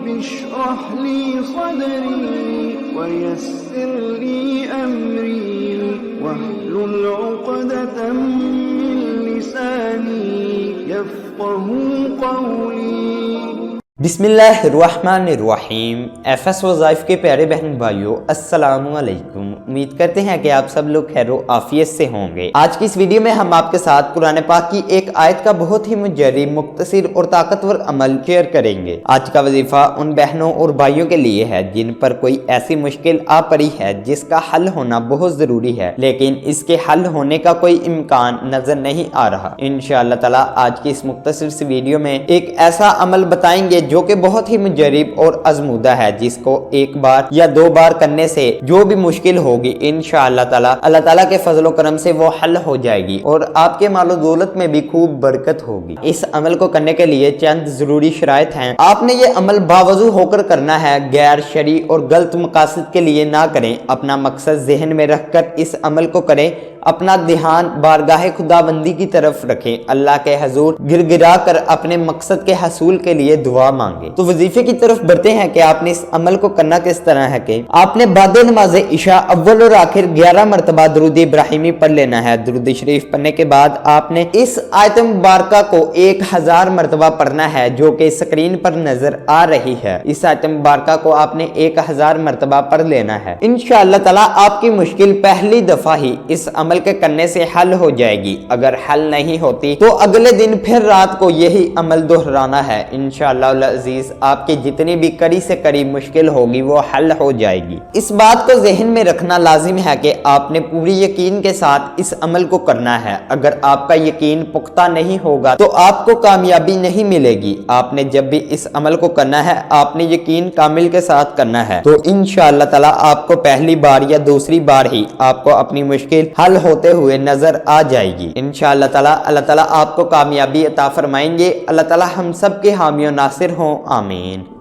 رب اشرح لي صدري ويسر لي أمري واحلل عقدة من لساني يفقهوا قولي۔ بسم اللہ الرحمن الرحیم۔ ایف وظائف کے پیارے بہن بھائیوں، السلام علیکم۔ امید کرتے ہیں کہ آپ سب لوگ خیر و عافیت سے ہوں گے۔ آج کی اس ویڈیو میں ہم آپ کے ساتھ قرآن پاک کی ایک آیت کا بہت ہی مجرب، مختصر اور طاقتور عمل شیئر کریں گے۔ آج کا وظیفہ ان بہنوں اور بھائیوں کے لیے ہے جن پر کوئی ایسی مشکل آ پڑی ہے جس کا حل ہونا بہت ضروری ہے، لیکن اس کے حل ہونے کا کوئی امکان نظر نہیں آ رہا۔ انشاءاللہ تعالی آج کی اس مختصر سی ویڈیو میں ایک ایسا عمل بتائیں گے جو کہ بہت ہی مجرب اور آزمودہ ہے، جس کو ایک بار یا دو بار کرنے سے جو بھی مشکل ہوگی انشاءاللہ تعالی اللہ تعالیٰ کے فضل و کرم سے وہ حل ہو جائے گی اور آپ کے مال و دولت میں بھی خوب برکت ہوگی۔ اس عمل کو کرنے کے لیے چند ضروری شرائط ہیں۔ آپ نے یہ عمل باوضو ہو کر کرنا ہے، غیر شرعی اور غلط مقاصد کے لیے نہ کریں۔ اپنا مقصد ذہن میں رکھ کر اس عمل کو کریں۔ اپنا دھیان بارگاہ خدا بندی کی طرف رکھیں، اللہ کے حضور گر گرا کر اپنے مقصد کے حصول کے لیے دعا مانگیں۔ تو وظیفے کی طرف بڑھتے ہیں کہ آپ نے اس عمل کو کرنا کس طرح ہے کہ آپ نے بعد نماز عشاء اول اور آخر 11 مرتبہ درود ابراہیمی پڑھ لینا ہے۔ درود شریف پڑھنے کے بعد آپ نے اس آیت مبارکہ کو 1000 مرتبہ پڑھنا ہے جو کہ سکرین پر نظر آ رہی ہے۔ اس آیت مبارکہ کو آپ نے 1000 مرتبہ پڑھ لینا ہے۔ انشاءاللہ تعالی آپ کی مشکل پہلی دفعہ ہی اس عمل کے کرنے سے حل ہو جائے گی۔ اگر حل نہیں ہوتی تو اگلے دن پھر رات کو یہی عمل دہرانا ہے۔ انشاءاللہ العزیز آپ کی جتنی بھی کڑی سے کڑی مشکل ہوگی وہ حل ہو جائے گی۔ اس بات کو ذہن میں رکھنا لازم ہے کہ آپ نے پوری یقین کے ساتھ اس عمل کو کرنا ہے۔ اگر آپ کا یقین پختہ نہیں ہوگا تو آپ کو کامیابی نہیں ملے گی۔ آپ نے جب بھی اس عمل کو کرنا ہے آپ نے یقین کامل کے ساتھ کرنا ہے، تو انشاءاللہ تعالی آپ کو پہلی بار یا دوسری بار ہی آپ کو اپنی مشکل حل ہوتے ہوئے نظر آ جائے گی۔ انشاءاللہ تعالی اللہ تعالی آپ کو کامیابی عطا فرمائیں گے۔ اللہ تعالی ہم سب کے حامی و ناصر ہوں، آمین۔